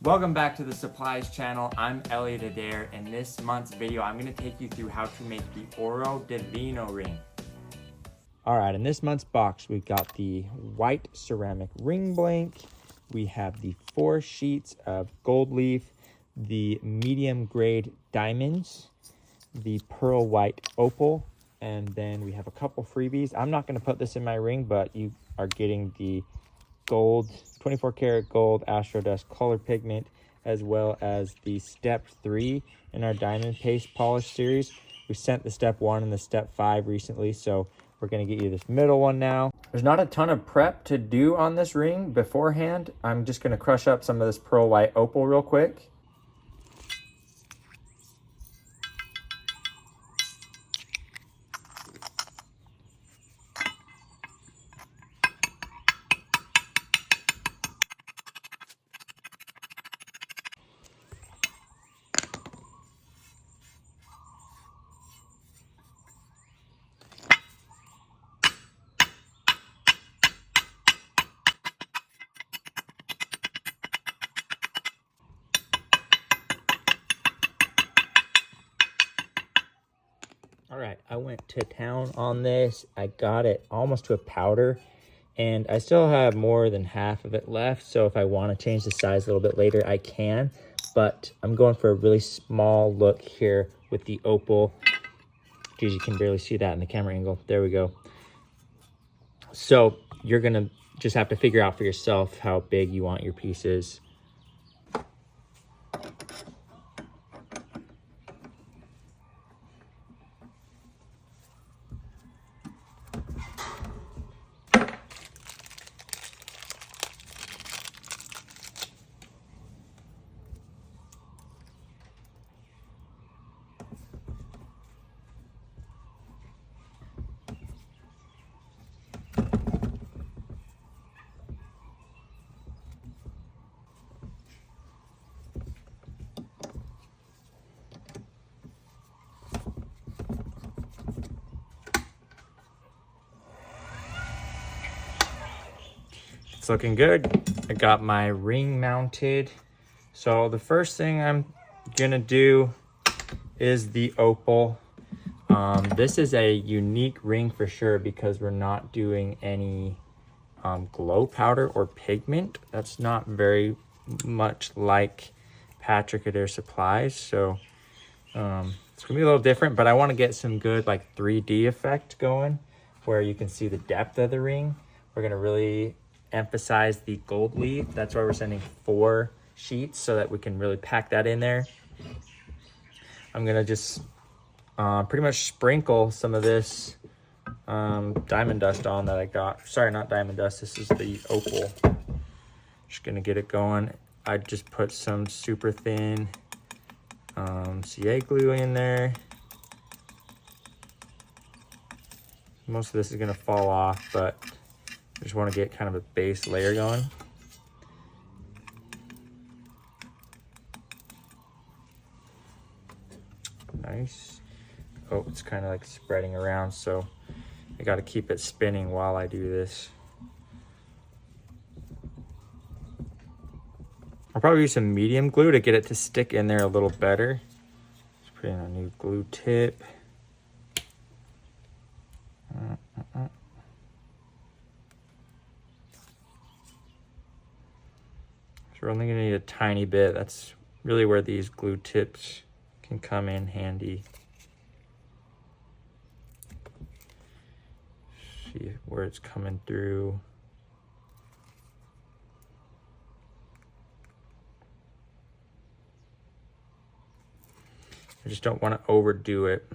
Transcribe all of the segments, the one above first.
Welcome back to the Supplies channel. I'm Elliott Adair. In this month's video, I'm going to take you through how to make the Oro Divino Ring. Alright, in this month's box, we've got the white ceramic ring blank. We have the 4 sheets of gold leaf, the medium grade diamonds, the pearl white opal, and then we have a couple freebies. I'm not going to put this in my ring, but you are getting the gold 24 karat gold astro dust color pigment, as well as the step 3 in our diamond paste polish series. We sent the step 1 and the step 5 recently, so we're going to get you this middle one now. There's not a ton of prep to do on this ring beforehand. I'm just going to crush up some of this pearl white opal real quick. All right, I went to town on this. I got it almost to a powder, and I still have more than half of it left. So if I want to change the size a little bit later, I can. But I'm going for a really small look here with the opal. Geez, you can barely see that in the camera angle. There we go. So you're gonna just have to figure out for yourself how big you want your pieces. It's looking good. I got my ring mounted. So the first thing I'm gonna do is the opal. This is a unique ring for sure because we're not doing any glow powder or pigment. That's not very much like Patrick Adair Supplies. So it's gonna be a little different, but I wanna get some good like 3D effect going where you can see the depth of the ring. We're gonna really emphasize the gold leaf. That's why we're sending 4 sheets so that we can really pack that in there. I'm gonna just pretty much sprinkle some of this diamond dust on that I got. Sorry, not diamond dust, this is the opal. Just gonna get it going. I just put some super thin CA glue in there. Most of this is gonna fall off, but I just want to get kind of a base layer going. Nice. Oh, it's kind of like spreading around, so I got to keep it spinning while I do this. I'll probably use some medium glue to get it to stick in there a little better. Just put in a new glue tip. So we're only gonna need a tiny bit. That's really where these glue tips can come in handy. See where it's coming through. I just don't want to overdo it.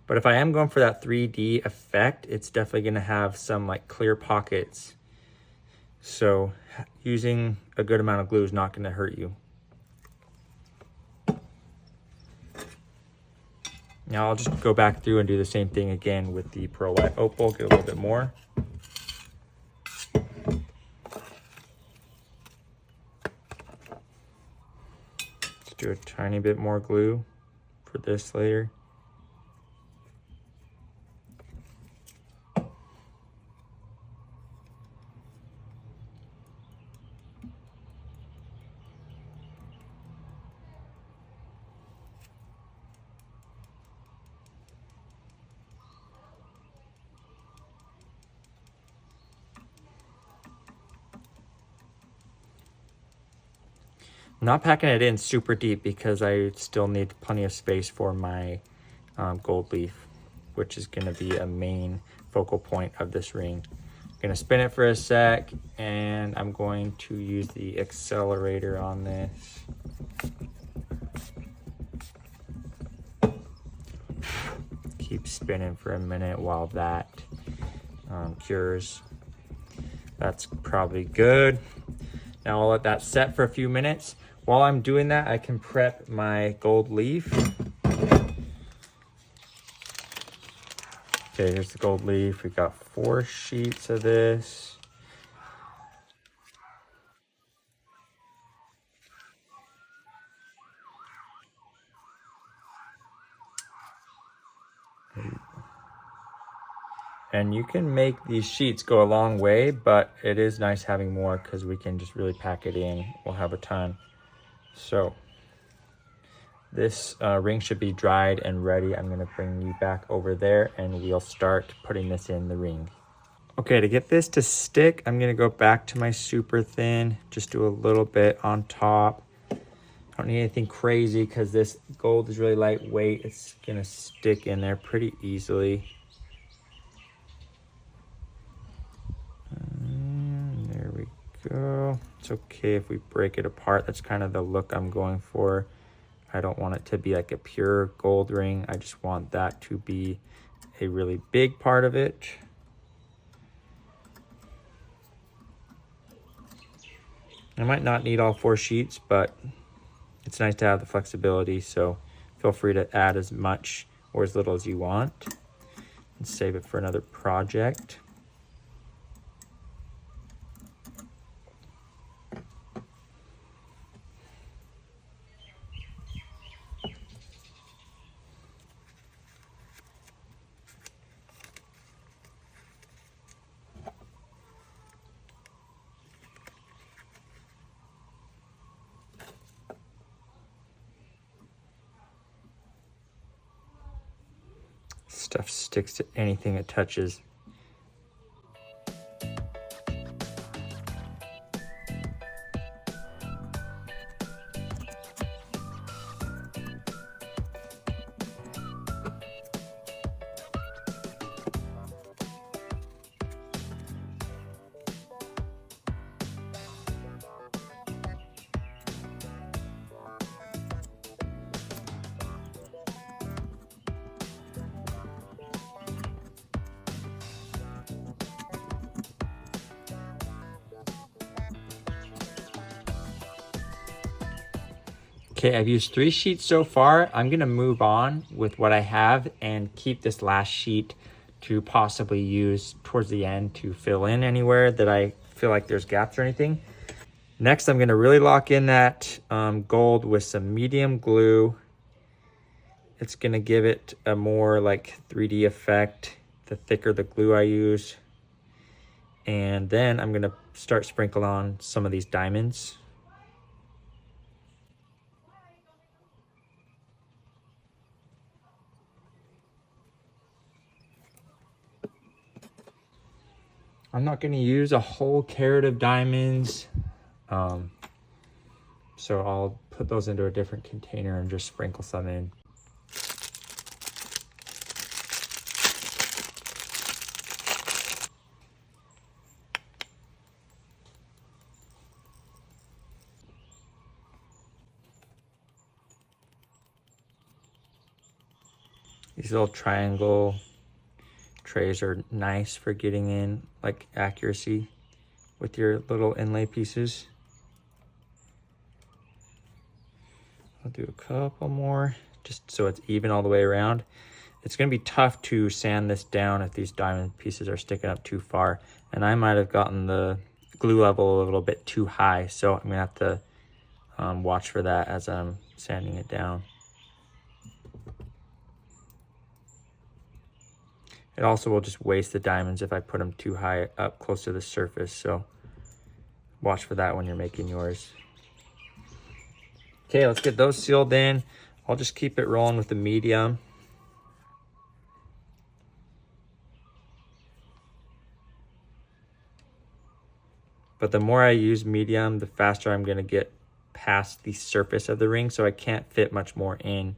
But if I am going for that 3D effect, it's definitely gonna have some like clear pockets. So using a good amount of glue is not going to hurt you. Now I'll just go back through and do the same thing again with the pearl white opal, get a little bit more. Let's do a tiny bit more glue for this layer. I'm not packing it in super deep because I still need plenty of space for my gold leaf, which is going to be a main focal point of this ring. I'm going to spin it for a sec, and I'm going to use the accelerator on this. Keep spinning for a minute while that cures. That's probably good. Now I'll let that set for a few minutes. While I'm doing that, I can prep my gold leaf. Okay, here's the gold leaf. We got 4 sheets of this. And you can make these sheets go a long way, but it is nice having more because we can just really pack it in. We'll have a ton. So this ring should be dried and ready. I'm gonna bring you back over there and we'll start putting this in the ring. Okay, to get this to stick, I'm gonna go back to my super thin, just do a little bit on top. I don't need anything crazy because this gold is really lightweight. It's gonna stick in there pretty easily. And there we go. It's okay if we break it apart. That's kind of the look I'm going for. I don't want it to be like a pure gold ring. I just want that to be a really big part of it. I might not need all 4 sheets, but it's nice to have the flexibility, so feel free to add as much or as little as you want and save it for another project. Stuff sticks to anything it touches. Okay, I've used 3 sheets so far. I'm gonna move on with what I have and keep this last sheet to possibly use towards the end to fill in anywhere that I feel like there's gaps or anything. Next, I'm gonna really lock in that gold with some medium glue. It's gonna give it a more like 3D effect, the thicker the glue I use. And then I'm gonna start sprinkling on some of these diamonds. I'm not gonna use a whole carat of diamonds. So I'll put those into a different container and just sprinkle some in. These little triangle trays are nice for getting in like accuracy with your little inlay pieces. I'll do a couple more just so it's even all the way around. It's gonna be tough to sand this down if these diamond pieces are sticking up too far. And I might have gotten the glue level a little bit too high, so I'm gonna have to watch for that as I'm sanding it down. It also will just waste the diamonds if I put them too high up close to the surface, so watch for that when you're making yours. Okay, let's get those sealed in. I'll just keep it rolling with the medium. But the more I use medium, the faster I'm gonna get past the surface of the ring, so I can't fit much more in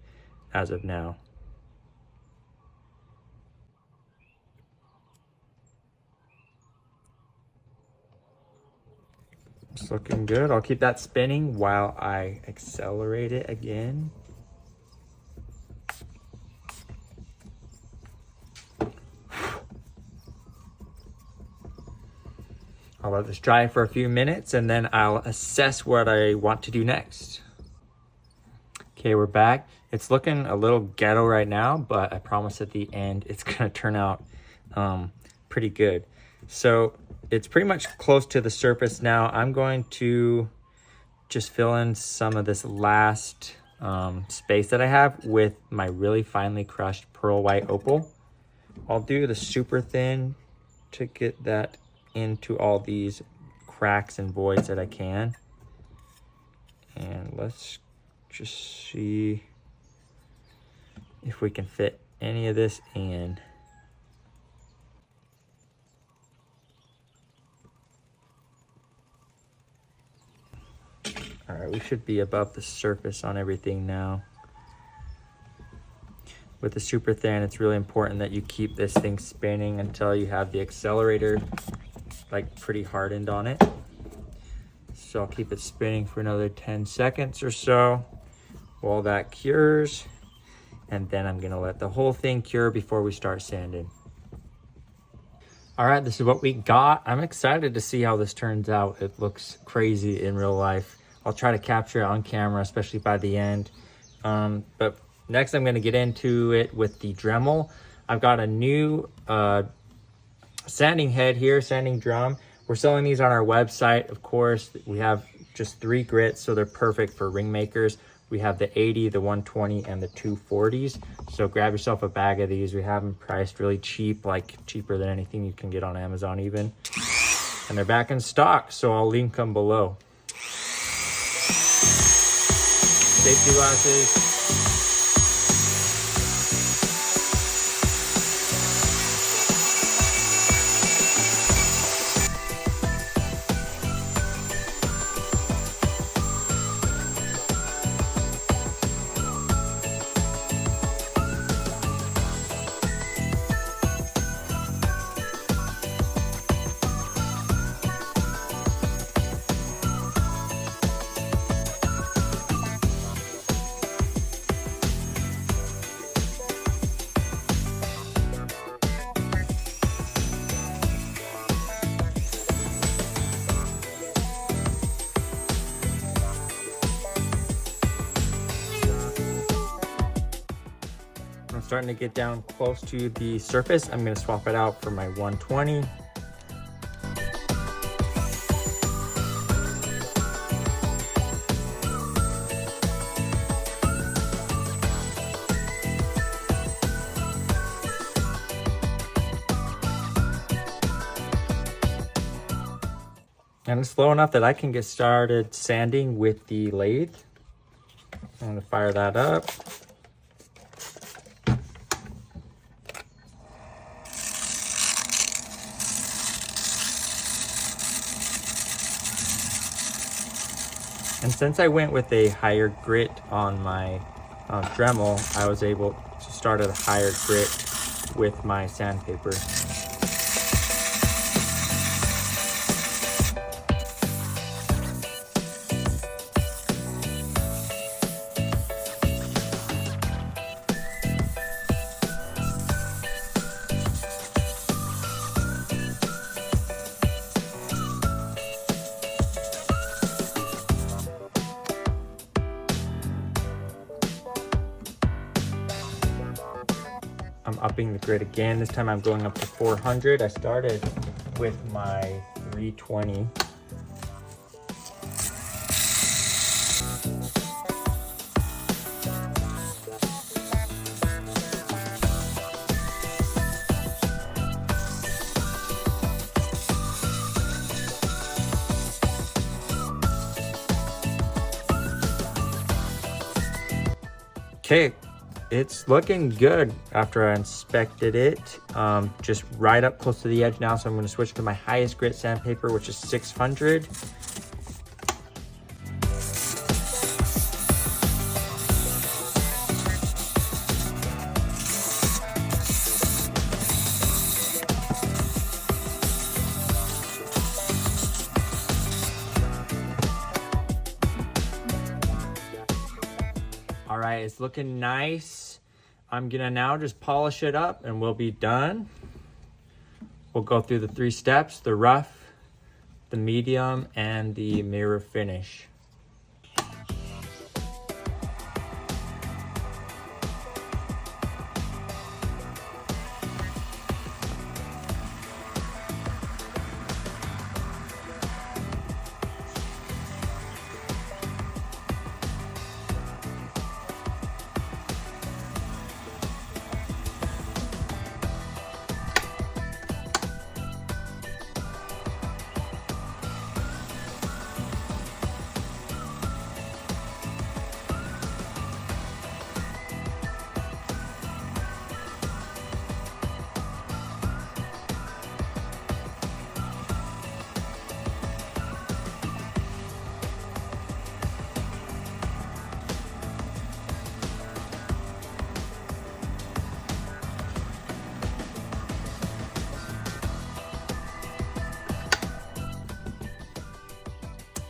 as of now. It's looking good. I'll keep that spinning while I accelerate it again. I'll let this dry for a few minutes and then I'll assess what I want to do next. Okay, we're back. It's looking a little ghetto right now, but I promise at the end it's gonna turn out pretty good. So it's pretty much close to the surface now. I'm going to just fill in some of this last space that I have with my really finely crushed pearl white opal. I'll do the super thin to get that into all these cracks and voids that I can. And let's just see if we can fit any of this in. All right, we should be above the surface on everything now. With the super thin, it's really important that you keep this thing spinning until you have the accelerator like pretty hardened on it. So I'll keep it spinning for another 10 seconds or so while that cures. And then I'm gonna let the whole thing cure before we start sanding. All right, this is what we got. I'm excited to see how this turns out. It looks crazy in real life. I'll try to capture it on camera, especially by the end. But next I'm gonna get into it with the Dremel. I've got a new sanding head here, sanding drum. We're selling these on our website. Of course, we have just 3 grits, so they're perfect for ring makers. We have the 80, the 120, and the 240s. So grab yourself a bag of these. We have them priced really cheap, like cheaper than anything you can get on Amazon even. And they're back in stock, so I'll link them below. Safety glasses. I'm starting to get down close to the surface. I'm gonna swap it out for my 120. And it's slow enough that I can get started sanding with the lathe. I'm gonna fire that up. And since I went with a higher grit on my Dremel, I was able to start at a higher grit with my sandpaper. I'm upping the grit again. This time I'm going up to 400. I started with my 320. Okay. It's looking good after I inspected it. Just right up close to the edge now, so I'm gonna switch to my highest grit sandpaper, which is 600. All right, it's looking nice. I'm gonna now just polish it up and we'll be done. We'll go through the 3 steps: the rough, the medium, and the mirror finish.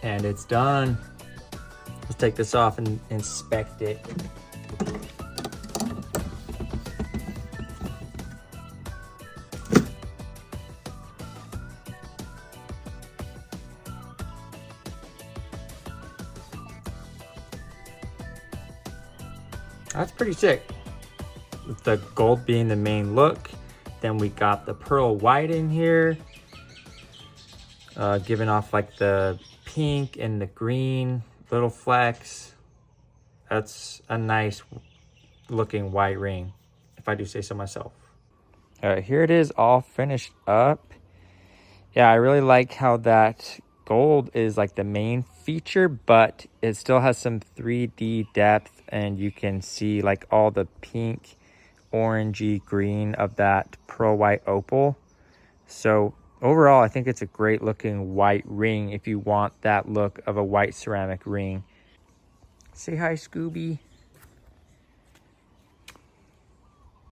And it's done. Let's take this off and inspect it. That's pretty sick. With the gold being the main look. Then we got the pearl white in here. Giving off like the pink and the green little flecks. That's a nice looking white ring, if I do say so myself. All right, here it is all finished up. Yeah, I really like how that gold is like the main feature, but it still has some 3D depth, and you can see like all the pink, orangey green of that pearl white opal. So overall, I think it's a great looking white ring if you want that look of a white ceramic ring. Say hi, Scooby.